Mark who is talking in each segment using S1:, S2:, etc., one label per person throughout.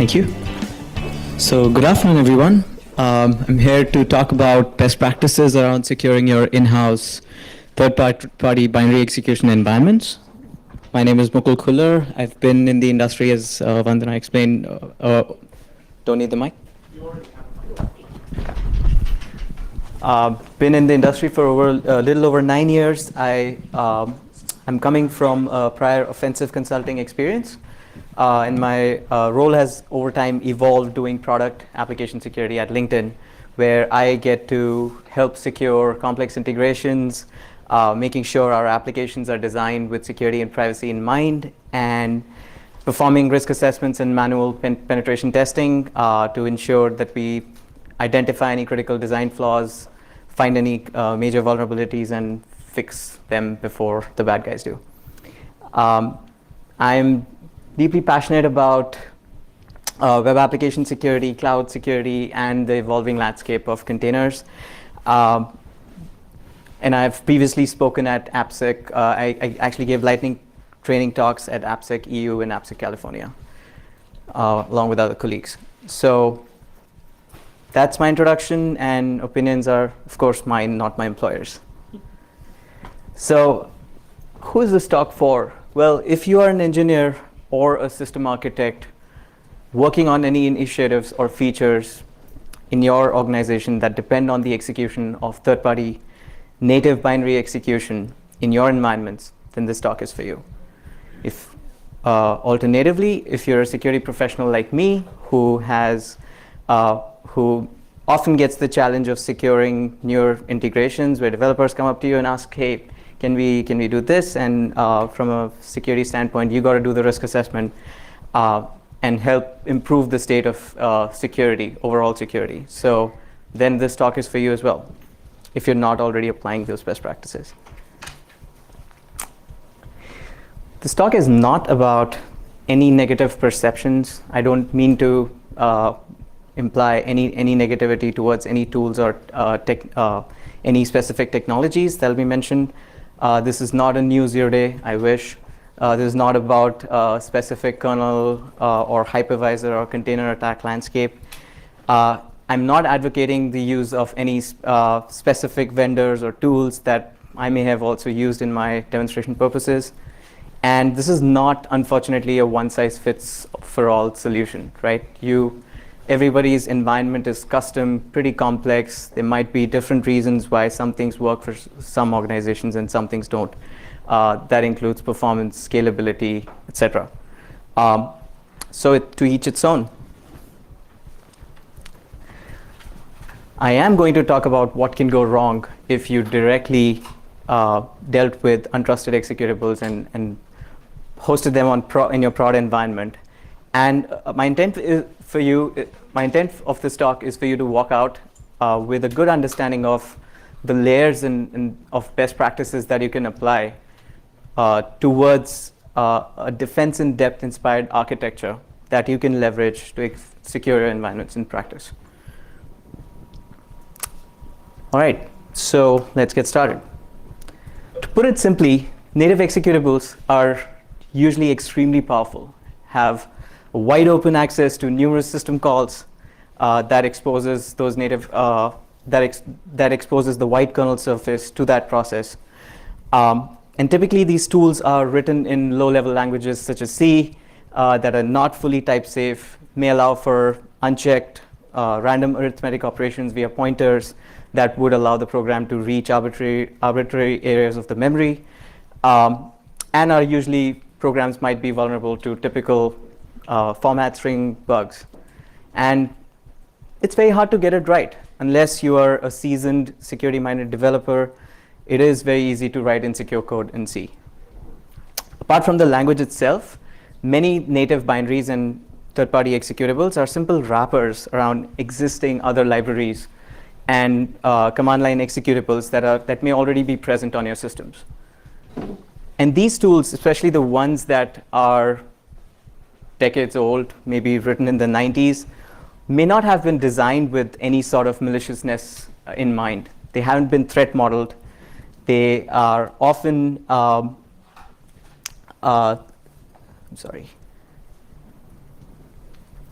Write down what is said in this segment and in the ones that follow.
S1: Thank you. So good afternoon, everyone. I'm here to talk about best practices around securing your in-house third-party binary execution environments. My name is Mukul Khullar. I've been in the industry, as Vandana explained. Don't need the mic? Been in the industry for a little over 9 years. I'm coming from a prior offensive consulting experience. And my role has over time evolved doing product application security at LinkedIn, where I get to help secure complex integrations, making sure our applications are designed with security and privacy in mind, and performing risk assessments and manual penetration testing to ensure that we identify any critical design flaws, find any major vulnerabilities, and fix them before the bad guys do. I'm deeply passionate about web application security, cloud security, and the evolving landscape of containers. And I've previously spoken at AppSec. I actually gave lightning training talks at AppSec EU and AppSec California, along with other colleagues. So that's my introduction, and opinions are, of course, mine, not my employer's. So who is this talk for? Well, if you are an engineer or a system architect working on any initiatives or features in your organization that depend on the execution of third-party native binary execution in your environments, then this talk is for you. If alternatively, if you're a security professional like me who often gets the challenge of securing newer integrations where developers come up to you and ask, hey, can we do this? And from a security standpoint, you got to do the risk assessment and help improve the state of security, overall security. So then this talk is for you as well, if you're not already applying those best practices. This talk is not about any negative perceptions. I don't mean to imply any negativity towards any tools or any specific technologies that will be mentioned. This is not a new zero day, I wish. This is not about a specific kernel or hypervisor or container attack landscape. I'm not advocating the use of any specific vendors or tools that I may have also used in my demonstration purposes. And this is not, unfortunately, a one-size-fits-for-all solution, right? Everybody's environment is custom, pretty complex. There might be different reasons why some things work for some organizations and some things don't. That includes performance, scalability, etc. So to each its own. I am going to talk about what can go wrong if you directly dealt with untrusted executables and hosted them in your prod environment. And my intent of this talk is for you to walk out with a good understanding of the layers of best practices that you can apply towards a defense in depth inspired architecture that you can leverage to secure your environments in practice. All right, so let's get started. To put it simply, native executables are usually extremely powerful, have wide open access to numerous system calls that exposes those native that exposes the white kernel surface to that process. And typically these tools are written in low-level languages such as C that are not fully type safe, may allow for unchecked random arithmetic operations via pointers that would allow the program to reach arbitrary areas of the memory, and are usually programs might be vulnerable to typical format string bugs. And it's very hard to get it right. Unless you are a seasoned security-minded developer, it is very easy to write insecure code in C. Apart from the language itself, many native binaries and third-party executables are simple wrappers around existing other libraries and command line executables that may already be present on your systems. And these tools, especially the ones that are decades old, maybe written in the 90s, may not have been designed with any sort of maliciousness in mind. They haven't been threat modeled. They are often,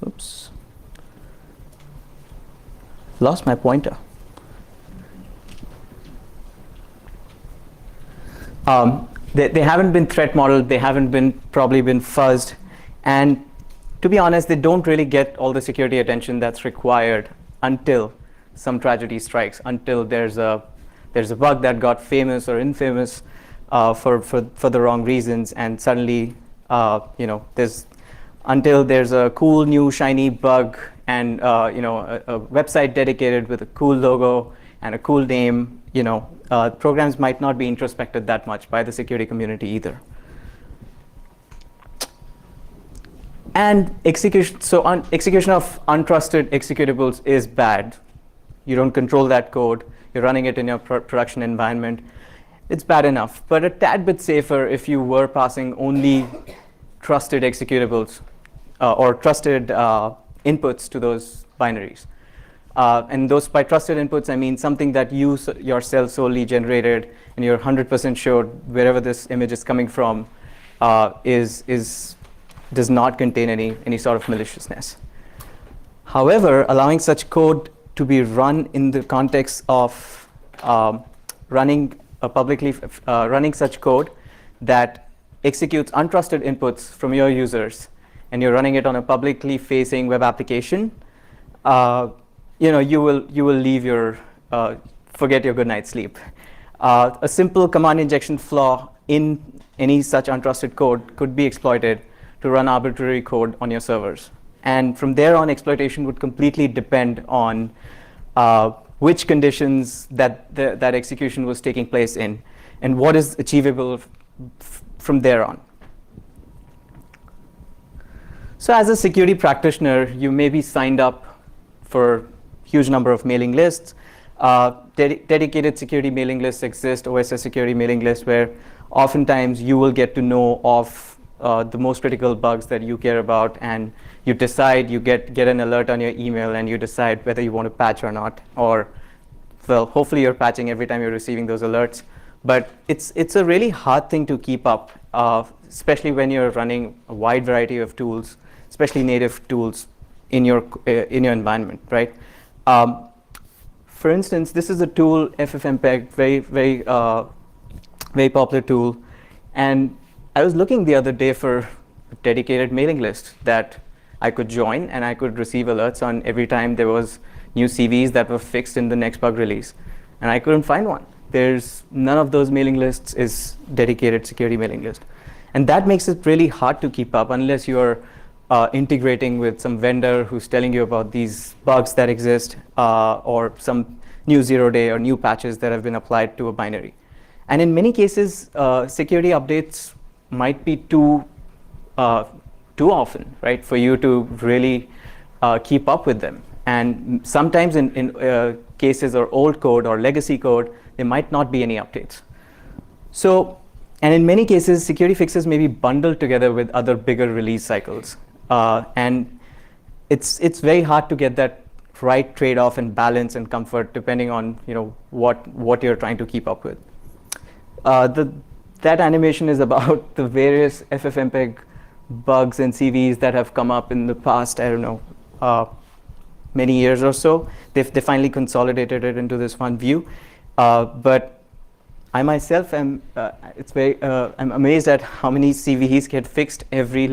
S1: Oops. Lost my pointer. They haven't been threat modeled, they haven't been probably been fuzzed, and to be honest, they don't really get all the security attention that's required until some tragedy strikes, until there's a bug that got famous or infamous for the wrong reasons, and suddenly until there's a cool new shiny bug and a website dedicated with a cool logo and a cool name, programs might not be introspected that much by the security community either. And execution of untrusted executables is bad. You don't control that code. You're running it in your production environment. It's bad enough, but a tad bit safer if you were passing only trusted executables or trusted inputs to those binaries. And those by trusted inputs, I mean something that you yourself solely generated, and you're 100% sure wherever this image is coming from does not contain any sort of maliciousness. However, allowing such code to be run in the context of running such code that executes untrusted inputs from your users, and you're running it on a publicly facing web application, you will leave forget your good night's sleep. A simple command injection flaw in any such untrusted code could be exploited to run arbitrary code on your servers. And from there on, exploitation would completely depend on which conditions that execution was taking place in, and what is achievable from there on. So as a security practitioner, you may be signed up for huge number of mailing lists. Dedicated security mailing lists exist, OSS security mailing lists, where oftentimes you will get to know of the most critical bugs that you care about, and you decide, you get an alert on your email, and you decide whether you want to patch or not, or, well, hopefully you're patching every time you're receiving those alerts. But it's a really hard thing to keep up, especially when you're running a wide variety of tools, especially native tools in your environment, right? For instance, this is a tool, FFmpeg, very popular tool, and I was looking the other day for a dedicated mailing list that I could join, and I could receive alerts on every time there was new CVs that were fixed in the next bug release, and I couldn't find one. There's none of those mailing lists is dedicated security mailing list, and that makes it really hard to keep up unless you're integrating with some vendor who's telling you about these bugs that exist, or some new 0-day or new patches that have been applied to a binary. And in many cases, security updates might be too often, right, for you to really keep up with them. And sometimes in cases or old code or legacy code, there might not be any updates. So, and in many cases, security fixes may be bundled together with other bigger release cycles. And it's very hard to get that right trade-off and balance and comfort depending on what you're trying to keep up with. That animation is about the various FFmpeg bugs and CVs that have come up in the past, I don't know, many years or so. They finally consolidated it into this one view. But I myself am I'm amazed at how many CVEs get fixed every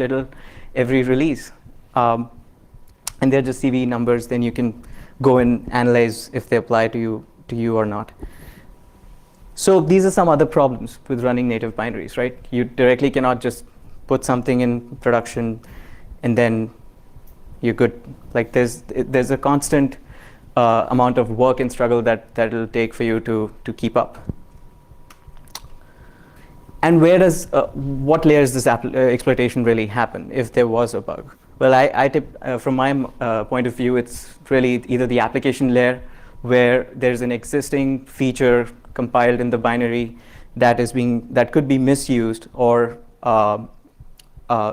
S1: release. And they're just CVE numbers, then you can go and analyze if they apply to you or not. So these are some other problems with running native binaries, right? You directly cannot just put something in production and then you're good. Like there's a constant amount of work and struggle that it'll take for you to keep up. And where does what layers does exploitation really happen if there was a bug? Well, from my point of view, it's really either the application layer where there's an existing feature compiled in the binary that could be misused, or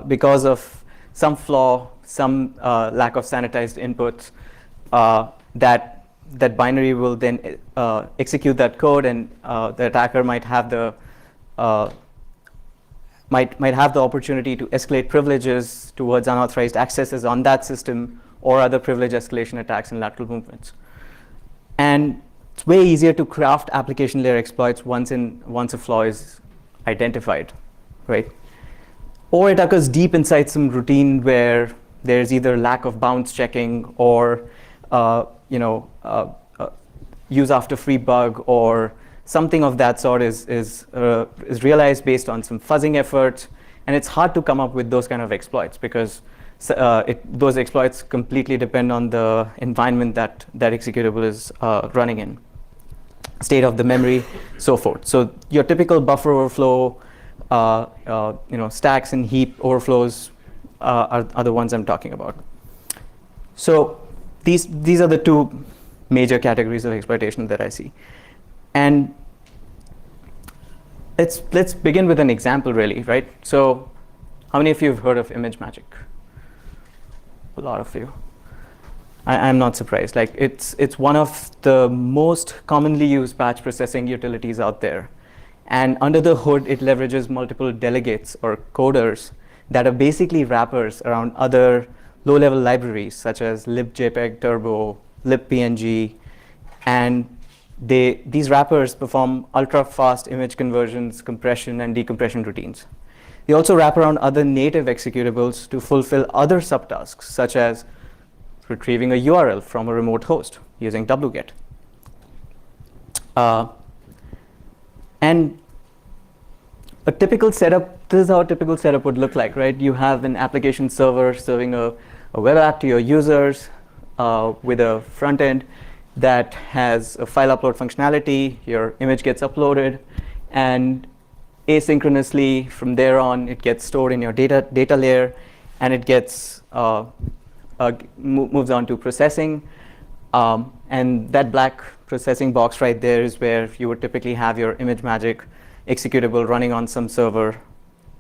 S1: because of some flaw, some lack of sanitized inputs, that binary will then execute that code, and the attacker might have might have the opportunity to escalate privileges towards unauthorized accesses on that system, or other privilege escalation attacks and lateral movements. And it's way easier to craft application layer exploits once a flaw is identified, right? Or it occurs deep inside some routine where there's either lack of bounds checking, or use after free bug, or something of that sort is realized based on some fuzzing efforts, and it's hard to come up with those kind of exploits because those exploits completely depend on the environment that executable is running in, state of the memory, so forth. So your typical buffer overflow, stacks and heap overflows are the ones I'm talking about. So these are the two major categories of exploitation that I see. And let's begin with an example, really, right? So how many of you have heard of image magic? A lot of you. I'm not surprised. Like it's one of the most commonly used batch processing utilities out there. And under the hood, it leverages multiple delegates or coders that are basically wrappers around other low-level libraries such as libjpeg turbo, libpng, and these wrappers perform ultra-fast image conversions, compression, and decompression routines. They also wrap around other native executables to fulfill other subtasks, such as retrieving a URL from a remote host using wget. And a typical setup, this is how a typical setup would look like, right? You have an application server serving a web app to your users with a front end that has a file upload functionality. Your image gets uploaded, and asynchronously from there on, it gets stored in your data layer, and it gets moves on to processing. And that black processing box right there is where you would typically have your image magic executable running on some server,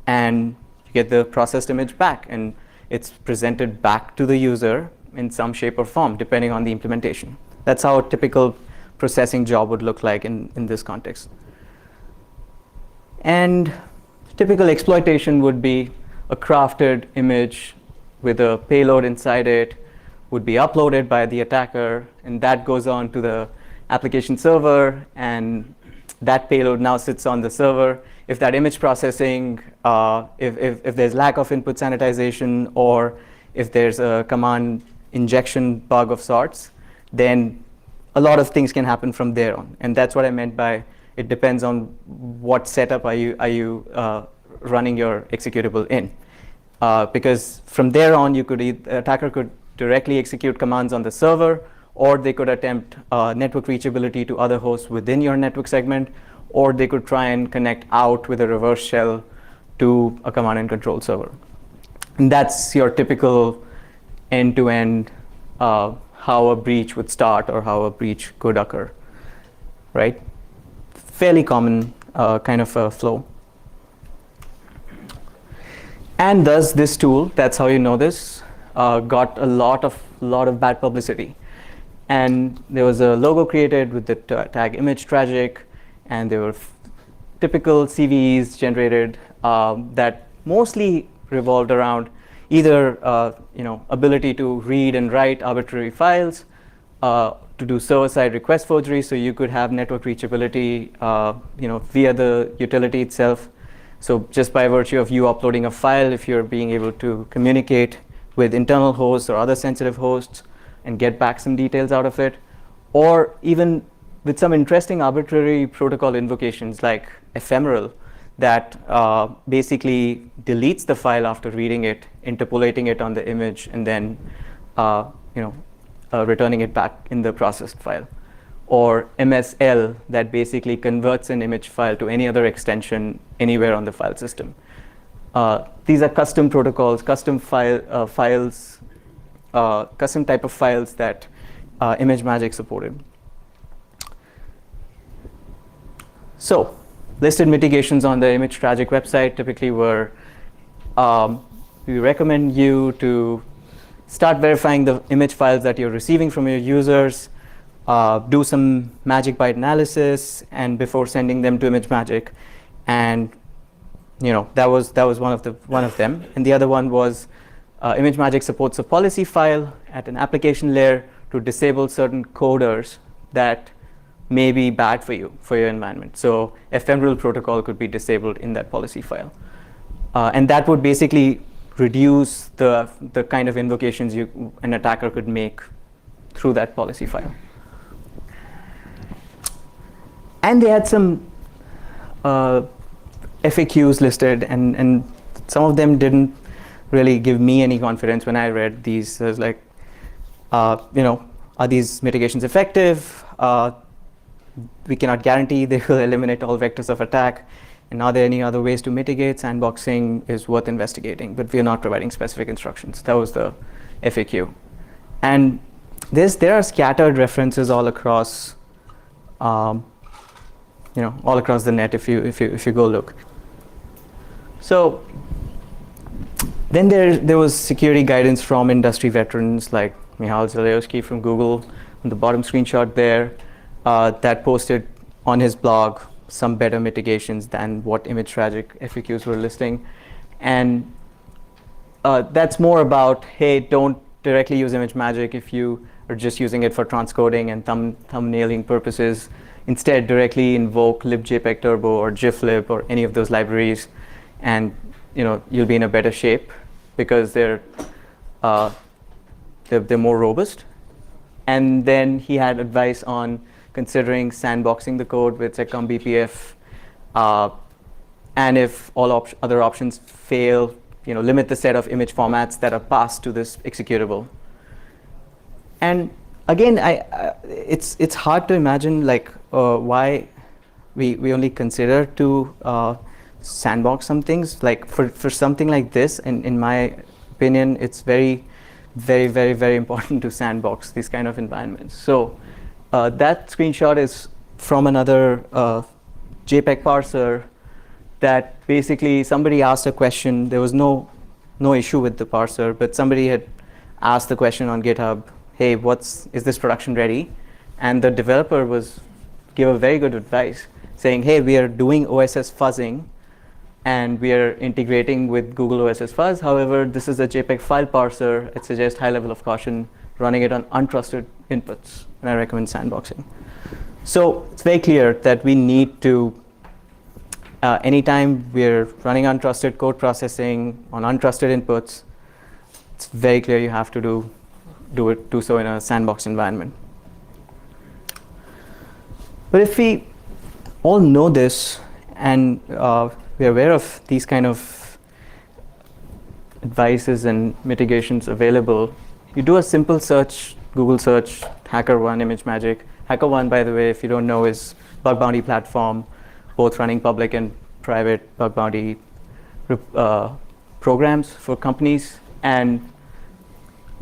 S1: and you get the processed image back, and it's presented back to the user in some shape or form, depending on the implementation. That's how a typical processing job would look like in this context. And typical exploitation would be a crafted image with a payload inside it, would be uploaded by the attacker, and that goes on to the application server, and that payload now sits on the server. If that image processing, if there's lack of input sanitization, or if there's a command injection bug of sorts, then a lot of things can happen from there on. And that's what I meant by it depends on what setup are you running your executable in. Because from there on, the attacker could directly execute commands on the server, or they could attempt network reachability to other hosts within your network segment, or they could try and connect out with a reverse shell to a command and control server. And that's your typical end-to-end how a breach would start or how a breach could occur, right? Fairly common kind of a flow. And thus this tool, that's how you know this, got a lot of bad publicity. And there was a logo created with the tag image tragic, and there were typical CVEs generated that mostly revolved around either ability to read and write arbitrary files, to do server-side request forgery, so you could have network reachability via the utility itself. So just by virtue of you uploading a file, if you're being able to communicate with internal hosts or other sensitive hosts and get back some details out of it, or even with some interesting arbitrary protocol invocations like ephemeral that basically deletes the file after reading it, interpolating it on the image, and then returning it back in the processed file. Or MSL that basically converts an image file to any other extension anywhere on the file system. These are custom protocols, custom files, custom type of files that ImageMagick supported. So, listed mitigations on the Image Tragic website typically were, we recommend you to start verifying the image files that you're receiving from your users, do some magic byte analysis, and before sending them to ImageMagick, and that was one of them, and the other one was ImageMagick supports a policy file at an application layer to disable certain coders that may be bad for your environment. So ephemeral protocol could be disabled in that policy file, and that would basically reduce the kind of invocations an attacker could make through that policy file. And they had some FAQs listed, and some of them didn't really give me any confidence when I read these. There's like, are these mitigations effective? We cannot guarantee they will eliminate all vectors of attack. And are there any other ways to mitigate? Sandboxing is worth investigating, but we are not providing specific instructions. That was the FAQ. And there are scattered references all across, all across the net if you go look. So then there was security guidance from industry veterans like Michal Zalewski from Google on the bottom screenshot there, that posted on his blog some better mitigations than what ImageMagick FAQs were listing. And that's more about, hey, don't directly use ImageMagick if you are just using it for transcoding and thumbnailing purposes. Instead, directly invoke libjpeg turbo or giflib or any of those libraries, and you'll be in a better shape because they're more robust. And then he had advice on considering sandboxing the code with seccomp BPF, and if all other options fail, limit the set of image formats that are passed to this executable. And again, it's hard to imagine why we only consider to sandbox some things. Like for something like this, in my opinion, it's very, very, very, very important to sandbox these kind of environments. So that screenshot is from another JPEG parser that basically somebody asked a question. There was no issue with the parser, but somebody had asked the question on GitHub, hey, is this production ready? And the developer gave a very good advice saying, hey, we are doing OSS fuzzing and we are integrating with Google OSS Fuzz. However, this is a JPEG file parser. It suggests high level of caution running it on untrusted inputs, and I recommend sandboxing. So it's very clear that we need to, anytime we're running untrusted code processing on untrusted inputs, it's very clear you have to do so in a sandbox environment. But if we all know this and we're aware of these kind of advices and mitigations available, you do a simple search, Google search, HackerOne, ImageMagick. HackerOne, by the way, if you don't know, is bug bounty platform, both running public and private bug bounty programs for companies. And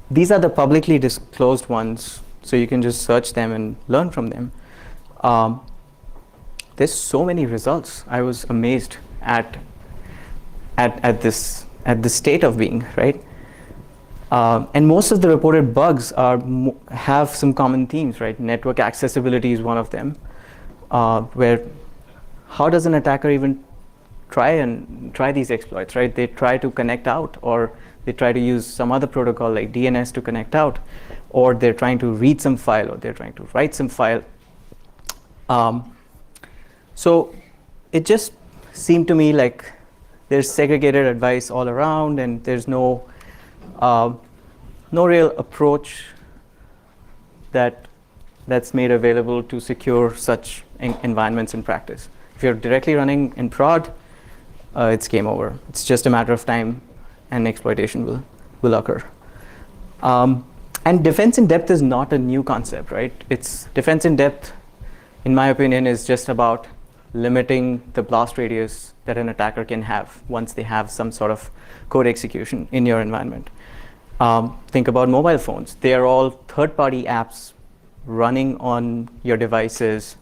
S1: these are the publicly disclosed ones, so you can just search them and learn from them. There's so many results. I was amazed at this state of being, right? And most of the reported bugs have some common themes, right? Network accessibility is one of them, where how does an attacker even try these exploits, right? They try to connect out, or they try to use some other protocol like DNS to connect out, or they're trying to read some file, or they're trying to write some file. So it just seemed to me like there's segregated advice all around, and there's no real approach that's made available to secure such environments in practice. If you're directly running in prod, it's game over. It's just a matter of time, and exploitation will occur. And defense in depth is not a new concept, right? It's defense in depth, in my opinion, is just about limiting the blast radius that an attacker can have once they have some sort of code execution in your environment. Think about mobile phones. They are all third-party apps running on your devices,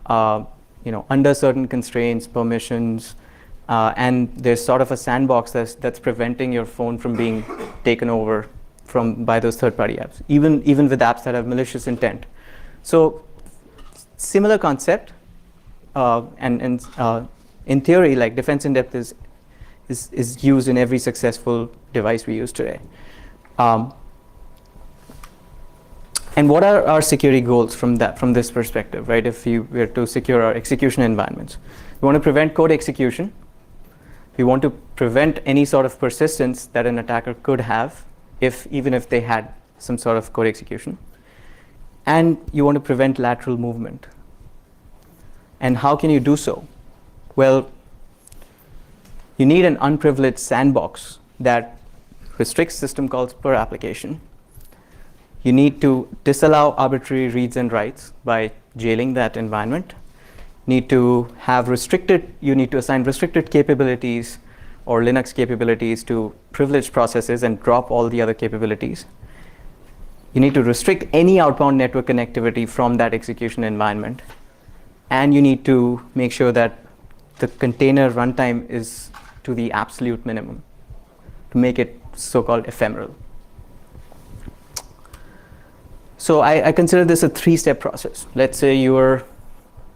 S1: under certain constraints, permissions, and there's sort of a sandbox that's preventing your phone from being taken over by those third-party apps, even with apps that have malicious intent. So similar concept, and in theory, like defense in depth is is used in every successful device we use today. And what are our security goals from this perspective, right? If we were to secure our execution environments, we want to prevent code execution. We want to prevent any sort of persistence that an attacker could have, even if they had some sort of code execution. And you want to prevent lateral movement. And how can you do so? Well, you need an unprivileged sandbox that restricts system calls per application. You need to disallow arbitrary reads and writes by jailing that environment. You need to assign restricted capabilities or Linux capabilities to privileged processes and drop all the other capabilities. You need to restrict any outbound network connectivity from that execution environment. And you need to make sure that the container runtime is to the absolute minimum to make it so-called ephemeral. So I consider this a three-step process. Let's say you are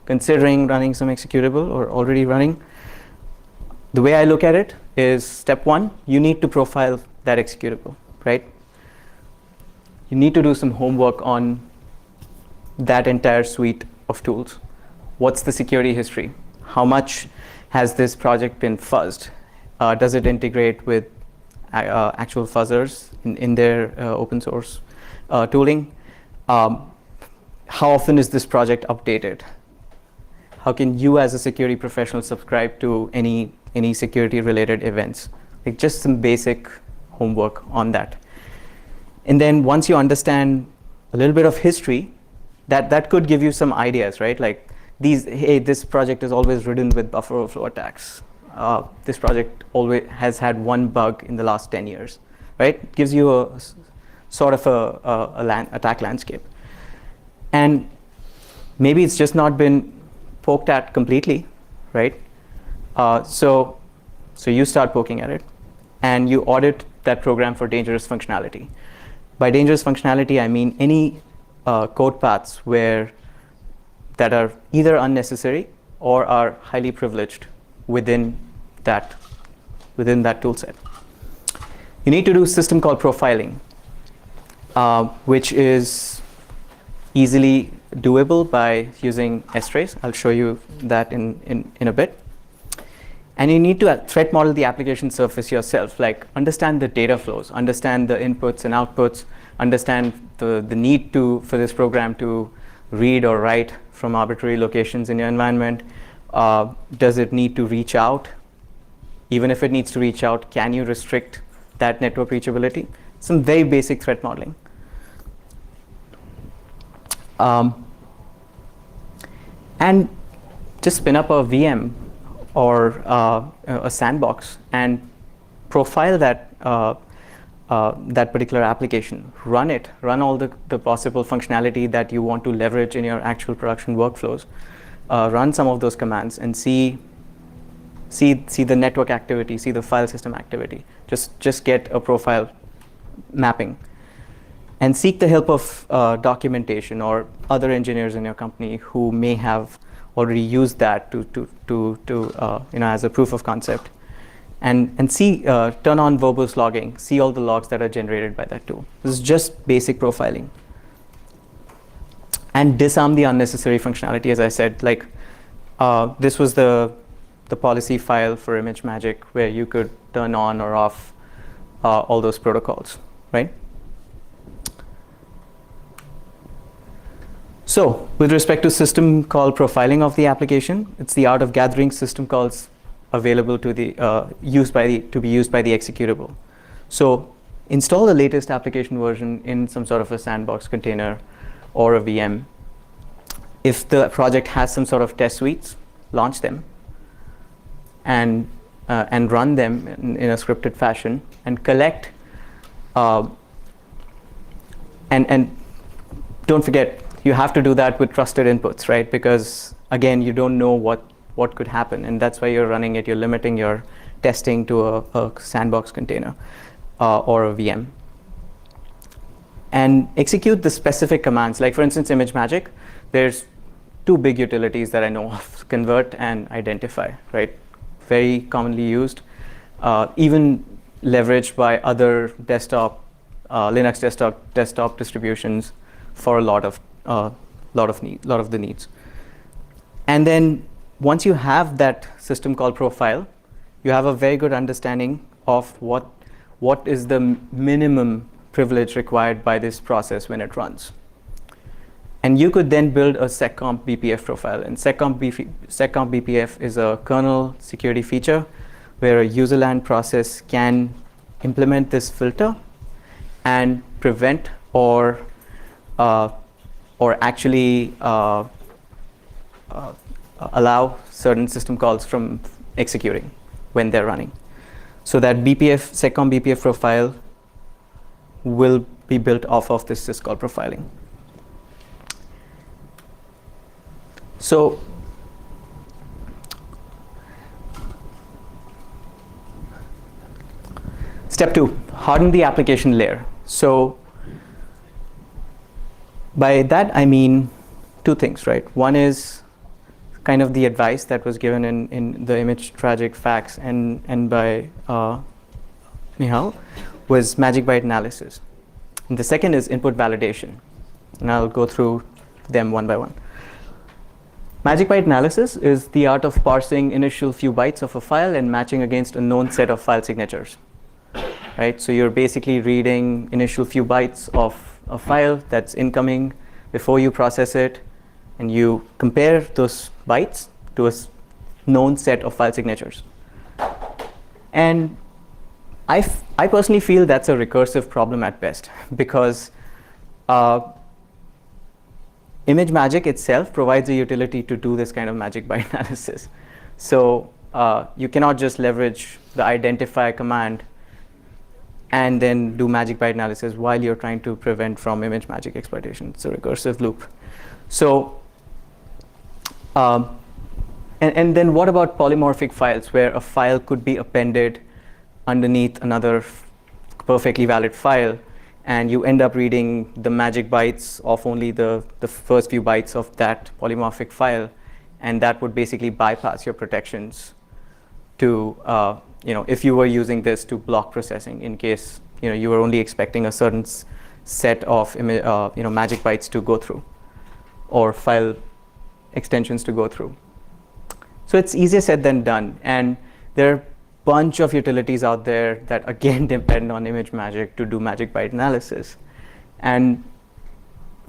S1: considering running some executable or already running. The way I look at it is step one, you need to profile that executable, right? You need to do some homework on that entire suite of tools. What's the security history? How much has this project been fuzzed? Does it integrate with actual fuzzers in their open source tooling? How often is this project updated? How can you as a security professional subscribe to any security related events? Like just some basic homework on that. And then once you understand a little bit of history, that could give you some ideas, right? Like this project is always ridden with buffer overflow attacks. This project always has had one bug in the last 10 years, right? It gives you a sort of attack landscape. And maybe it's just not been poked at completely, right? So you start poking at it, and you audit that program for dangerous functionality. By dangerous functionality, I mean any code paths that are either unnecessary or are highly privileged within that tool set. You need to do a system called profiling, which is easily doable by using strace. I'll show you that in a bit. And you need to threat model the application surface yourself, like understand the data flows, understand the inputs and outputs, understand the need for this program to read or write from arbitrary locations in your environment. Does it need to reach out? Even if it needs to reach out, can you restrict that network reachability? Some very basic threat modeling. And just spin up a VM or a sandbox and profile that particular application. Run all the possible functionality that you want to leverage in your actual production workflows. Run some of those commands and see the network activity, see the file system activity. Just get a profile mapping. And seek the help of documentation or other engineers in your company who may have already used that as a proof of concept. And turn on verbose logging, see all the logs that are generated by that tool. This is just basic profiling. And disarm the unnecessary functionality, as I said. Like this was the policy file for ImageMagick where you could turn on or off all those protocols, right? So with respect to system call profiling of the application, it's the art of gathering system calls available to be used by the executable. So install the latest application version in some sort of a sandbox container or a VM. If the project has some sort of test suites, launch them and run them in a scripted fashion and collect and don't forget, you have to do that with trusted inputs, right? Because again, you don't know what could happen, and that's why you're running it. You're limiting your testing to a sandbox container or a VM. And execute the specific commands. Like for instance, ImageMagick, there's two big utilities that I know of: convert and identify, right? Very commonly used. even leveraged by other desktop, Linux desktop distributions for a lot of the needs. And then once you have that system call profile, you have a very good understanding of what is the minimum privilege required by this process when it runs. And you could then build a seccomp BPF profile. And seccomp BPF is a kernel security feature where a user land process can implement this filter and prevent or actually allow certain system calls from executing when they're running. So that seccomp BPF profile will be built off of this syscall profiling. So step 2, harden the application layer. So by that I mean two things, right? One is kind of the advice that was given in the image tragic facts and by Nihal was magic byte analysis. And the second is input validation. And I'll go through them one by one. Magic byte analysis is the art of parsing initial few bytes of a file and matching against a known set of file signatures. Right? So you're basically reading initial few bytes of a file that's incoming before you process it, and you compare those bytes to a known set of file signatures. And I personally feel that's a recursive problem at best, because ImageMagick itself provides a utility to do this kind of magic byte analysis. So you cannot just leverage the identify command and then do magic byte analysis while you're trying to prevent from ImageMagick exploitation. It's a recursive loop. So and then what about polymorphic files, where a file could be appended underneath another perfectly valid file, and you end up reading the magic bytes of only the first few bytes of that polymorphic file, and that would basically bypass your protections to, if you were using this to block processing in case you were only expecting a certain set of magic bytes to go through or file extensions to go through. So it's easier said than done, and there are a bunch of utilities out there that again depend on ImageMagick to do magic byte analysis. And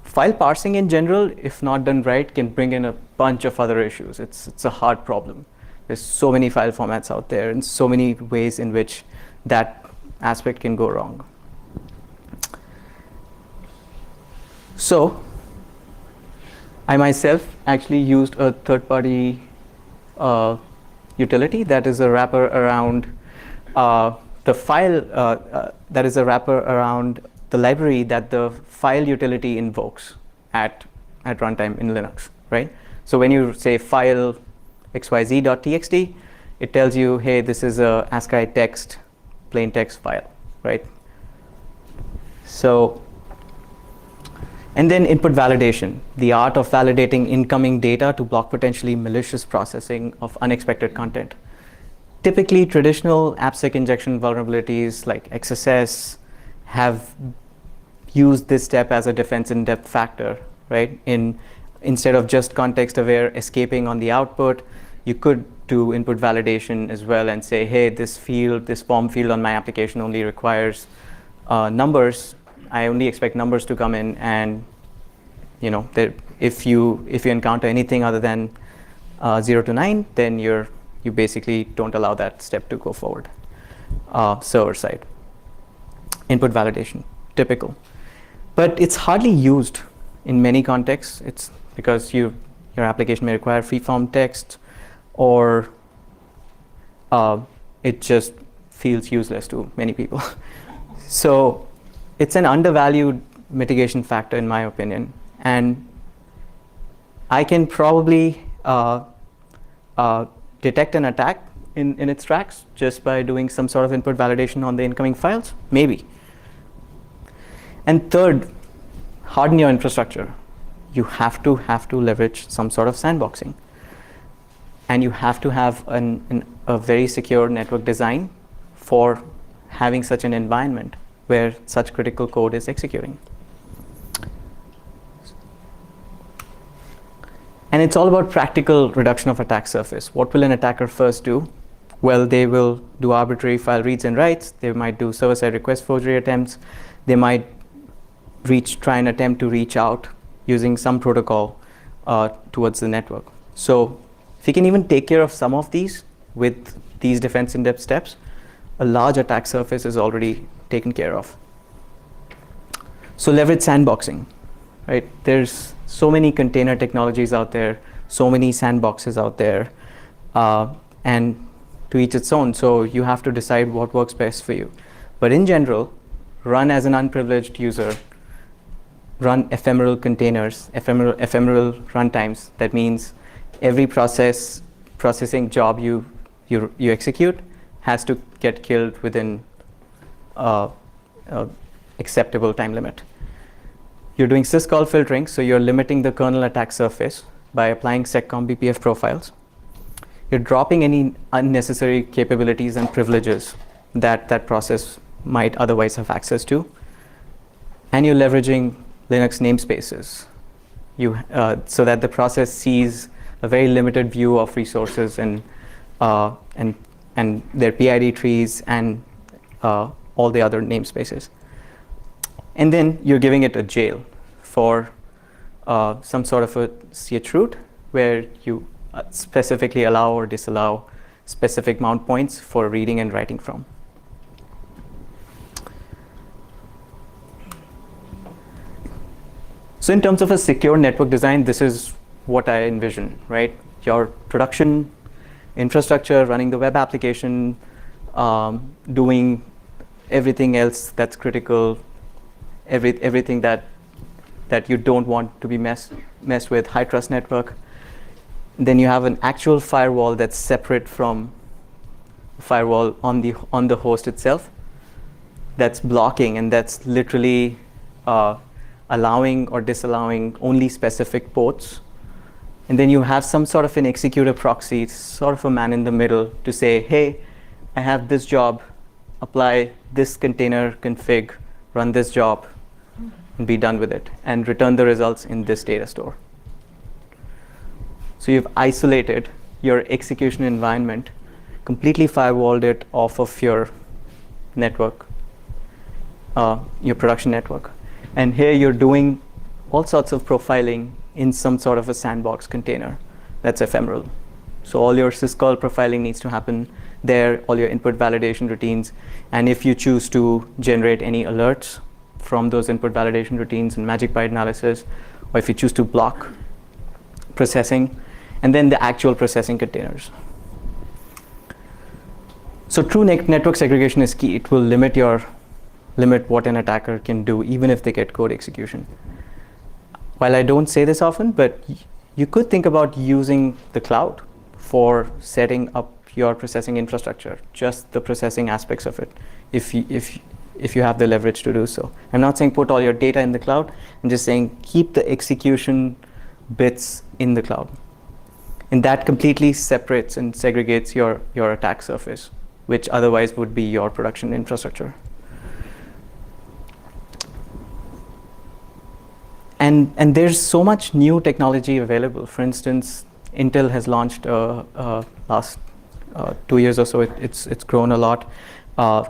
S1: file parsing in general, if not done right, can bring in a bunch of other issues. It's a hard problem. There's so many file formats out there and so many ways in which that aspect can go wrong. So I myself actually used a third-party utility that is a wrapper around the file, that is a wrapper around the library that the file utility invokes at runtime in Linux, right? So when you say file xyz.txt, it tells you, hey, this is a ASCII text, plain text file, right? So, and then input validation, the art of validating incoming data to block potentially malicious processing of unexpected content. Typically, traditional AppSec injection vulnerabilities like XSS have used this step as a defense in depth factor, right? Instead of just context-aware escaping on the output, you could do input validation as well and say, hey, this form field on my application only requires numbers. I only expect numbers to come in, and if you encounter anything other than 0 to 9, then you basically don't allow that step to go forward. Server side. Input validation, typical. But it's hardly used in many contexts. It's because your application may require free-form text, or it just feels useless to many people. So it's an undervalued mitigation factor in my opinion, and I can probably detect an attack in its tracks just by doing some sort of input validation on the incoming files, maybe. And third, harden your infrastructure. You have to leverage some sort of sandboxing, and you have to have a very secure network design for having such an environment where such critical code is executing. And it's all about practical reduction of attack surface. What will an attacker first do? Well, they will do arbitrary file reads and writes. They might do server-side request forgery attempts. They might try and attempt to reach out using some protocol towards the network. So if you can even take care of some of these with these defense in-depth steps, a large attack surface is already taken care of. So leverage sandboxing, right? There's so many container technologies out there, so many sandboxes out there, and to each its own. So you have to decide what works best for you. But in general, run as an unprivileged user, run ephemeral containers, ephemeral runtimes. That means every processing job you execute has to get killed within acceptable time limit. You're doing syscall filtering, so you're limiting the kernel attack surface by applying seccomp BPF profiles. You're dropping any unnecessary capabilities and privileges that that process might otherwise have access to. And you're leveraging Linux namespaces so that the process sees a very limited view of resources and their PID trees and all the other namespaces. And then you're giving it a jail for some sort of a chroot where you specifically allow or disallow specific mount points for reading and writing from. So in terms of a secure network design, this is what I envision, right? Your production infrastructure, running the web application, doing everything else that's critical, everything that you don't want to be messed with, high trust network. Then you have an actual firewall that's separate from firewall on the host itself, that's blocking, and that's literally allowing or disallowing only specific ports. And then you have some sort of an executor proxy, sort of a man in the middle to say, hey, I have this job, apply this container config, run this job, and be done with it, and return the results in this data store. So you've isolated your execution environment, completely firewalled it off of your network, your production network. And here you're doing all sorts of profiling in some sort of a sandbox container that's ephemeral. So all your syscall profiling needs to happen there, all your input validation routines. And if you choose to generate any alerts from those input validation routines and magic byte analysis, or if you choose to block processing, and then the actual processing containers. So true network segregation is key. It will limit what an attacker can do, even if they get code execution. While I don't say this often, but you could think about using the cloud for setting up your processing infrastructure, just the processing aspects of it, if you have the leverage to do so. I'm not saying put all your data in the cloud. I'm just saying keep the execution bits in the cloud. And that completely separates and segregates your attack surface, which otherwise would be your production infrastructure. And there's so much new technology available. For instance, Intel has launched last 2 years or so, it's grown a lot,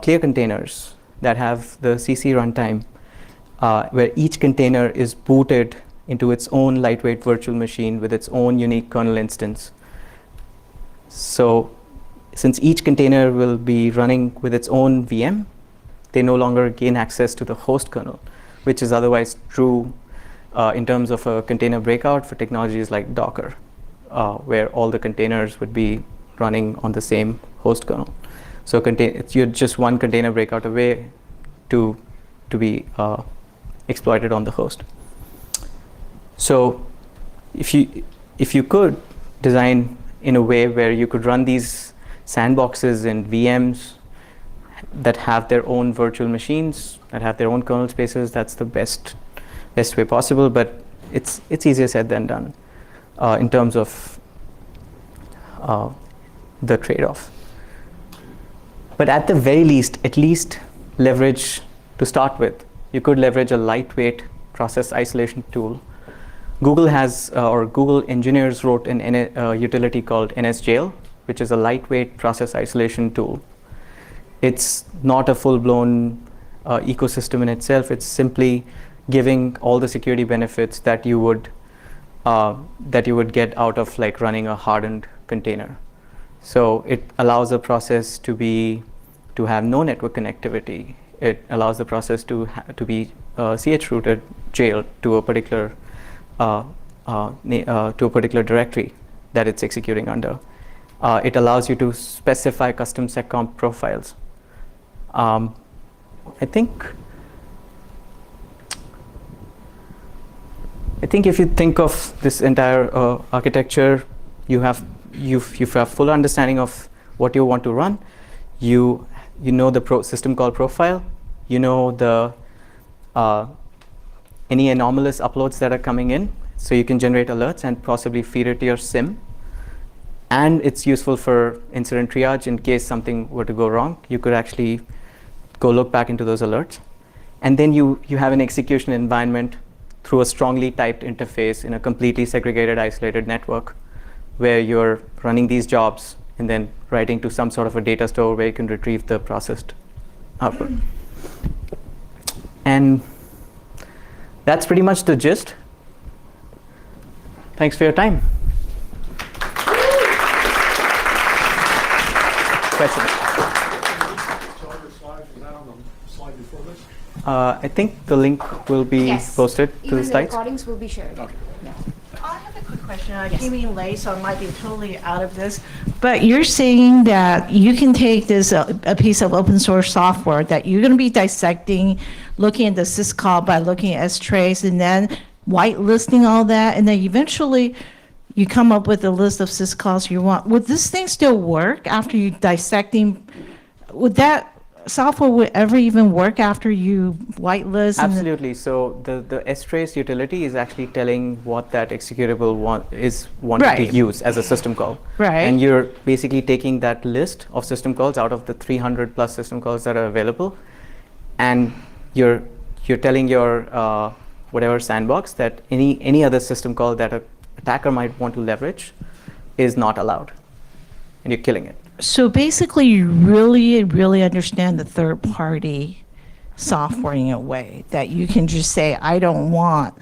S1: clear containers that have the CC runtime, where each container is booted into its own lightweight virtual machine with its own unique kernel instance. So since each container will be running with its own VM, they no longer gain access to the host kernel, which is otherwise true in terms of a container breakout for technologies like Docker, where all the containers would be running on the same host kernel. So you're just one container breakout away to be exploited on the host. So if you could design in a way where you could run these sandboxes and VMs that have their own virtual machines, that have their own kernel spaces, that's the best way possible, but it's easier said than done in terms of the trade-off. But at the very least, at least leverage, to start with, you could leverage a lightweight process isolation tool. Google has, or Google engineers wrote a utility called NSJail, which is a lightweight process isolation tool. It's not a full-blown ecosystem in itself. It's simply giving all the security benefits that you would get out of like running a hardened container. So it allows the process to have no network connectivity. It allows the process to be ch-rooted, jailed to a particular directory that it's executing under. It allows you to specify custom seccomp profiles. I think if you think of this entire architecture, you have full understanding of what you want to run. You know the system call profile. You know the any anomalous uploads that are coming in, so you can generate alerts and possibly feed it to your SIM. And it's useful for incident triage in case something were to go wrong. You could actually go look back into those alerts. And then you have an execution environment through a strongly typed interface in a completely segregated, isolated network where you're running these jobs and then writing to some sort of a data store where you can retrieve the processed output. And that's pretty much the gist. Thanks for your time. Questions? I think the link will be posted to the slides.
S2: Even the recordings will be shared.
S3: Okay. I have a quick question. I came in late, so I might be totally out of this. But you're saying that you can take this a piece of open source software that you're going to be dissecting, looking at the syscall by looking at strace, and then whitelisting all that, and then eventually you come up with a list of syscalls you want. Would this thing still work after you dissecting? Would that software would ever even work after you whitelist?
S1: Absolutely. So the strace utility is actually telling what that executable wanting to use as a system call.
S3: Right.
S1: And you're basically taking that list of system calls out of the 300 plus system calls that are available, and you're telling your whatever sandbox that any other system call that an attacker might want to leverage is not allowed, and you're killing it.
S3: So basically, you really, really understand the third-party software in a way that you can just say, I don't want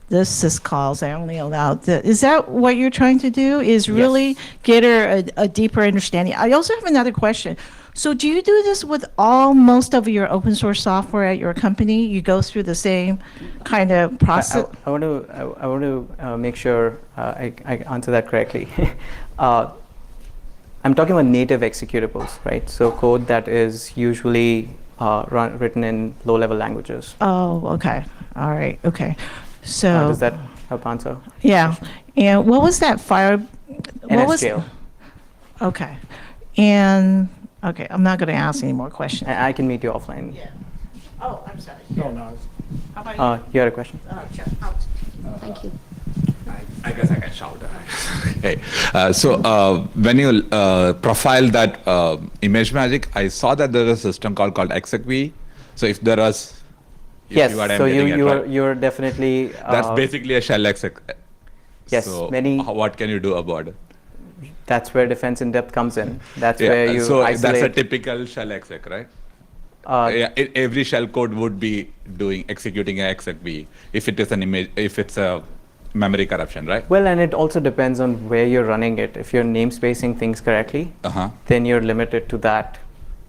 S3: this syscalls, I only allow this. Is that what you're trying to do, is really get her a deeper understanding? I also have another question. So do you do this with most of your open source software at your company? You go through the same kind of process?
S1: I want to make sure I answer that correctly. I'm talking about native executables, right? So code that is usually written in low-level languages.
S3: Oh, okay. All right. Okay. So
S1: does that help answer?
S3: Yeah. And what was that fire?
S1: NSJail.
S3: Okay. And okay, I'm not going to ask any more questions.
S1: I can meet you offline.
S3: Yeah. Oh, I'm sorry.
S4: No, no.
S3: How about
S1: You had a question?
S3: you? Sure. Out.
S2: Thank you.
S4: I guess I can shout. Okay. So when you profile that ImageMagick, I saw that there was a system called Execv. So if there was,
S1: yes. So you're definitely.
S4: That's basically a shell exec.
S1: Yes.
S4: So what can you do about it?
S1: That's where defense in depth comes in. That's where you isolate.
S4: That's a typical shell exec, right? Every shell code would be executing an execv if it is an image, if it's a memory corruption, right?
S1: Well, and it also depends on where you're running it. If you're namespacing things correctly, then you're limited to that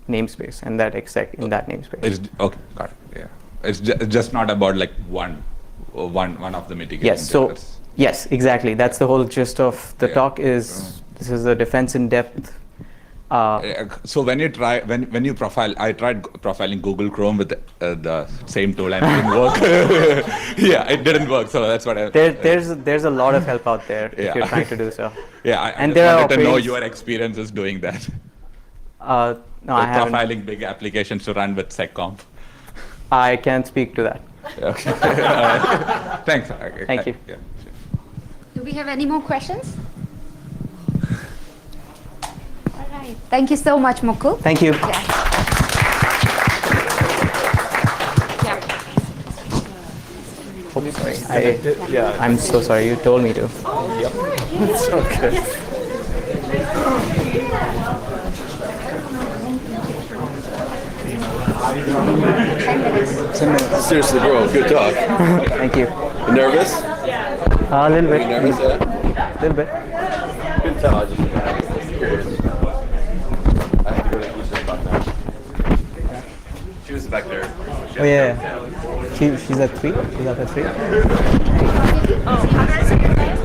S1: namespace and that exec in that namespace.
S4: Okay, got it. Yeah, it's just not about like one of the mitigation.
S1: Yes, exactly. That's the whole gist of the talk. This is a defense in depth.
S4: So when you profile, I tried profiling Google Chrome with the same tool and it didn't work. Yeah, it didn't work. So that's what
S1: there's a lot of help out there if you're trying to do so.
S4: Yeah, I wanted to know your experiences doing that.
S1: No, I haven't.
S4: Profiling big applications to run with seccomp.
S1: I can't speak to that.
S4: Okay. Thanks. Okay.
S1: Thank you.
S4: Yeah.
S2: Do we have any more questions? All right. Thank you so much, Mukul.
S1: Thank you.
S2: Yeah.
S1: Oh, sorry. I'm so sorry. You told me to.
S5: It's okay. Seriously, bro, good talk.
S1: Thank you.
S5: You nervous?
S1: A little bit.
S5: You nervous, yeah?
S1: Little bit.
S5: Good tell, I just curious. I have to go to Houston about that. She was back there.
S1: Oh yeah. She's at 3. She's up at 3.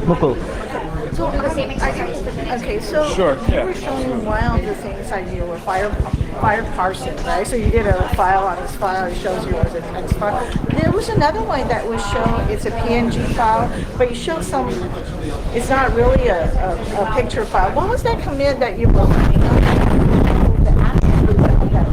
S1: Mukul.
S6: Okay, so
S5: Sure,
S6: you
S5: yeah.
S6: were showing one of the things I knew were fire parsing, right? So you did a file on this file, it shows you as a text file. There was another one that was showing, it's a PNG file, but you showed some, it's not really a picture file. What was that command that you were running on? The attribute of that file?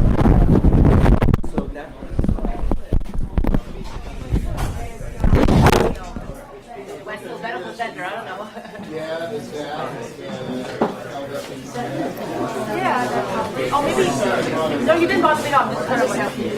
S7: Oh, maybe. No, you didn't bother me off. This is kind of what happened.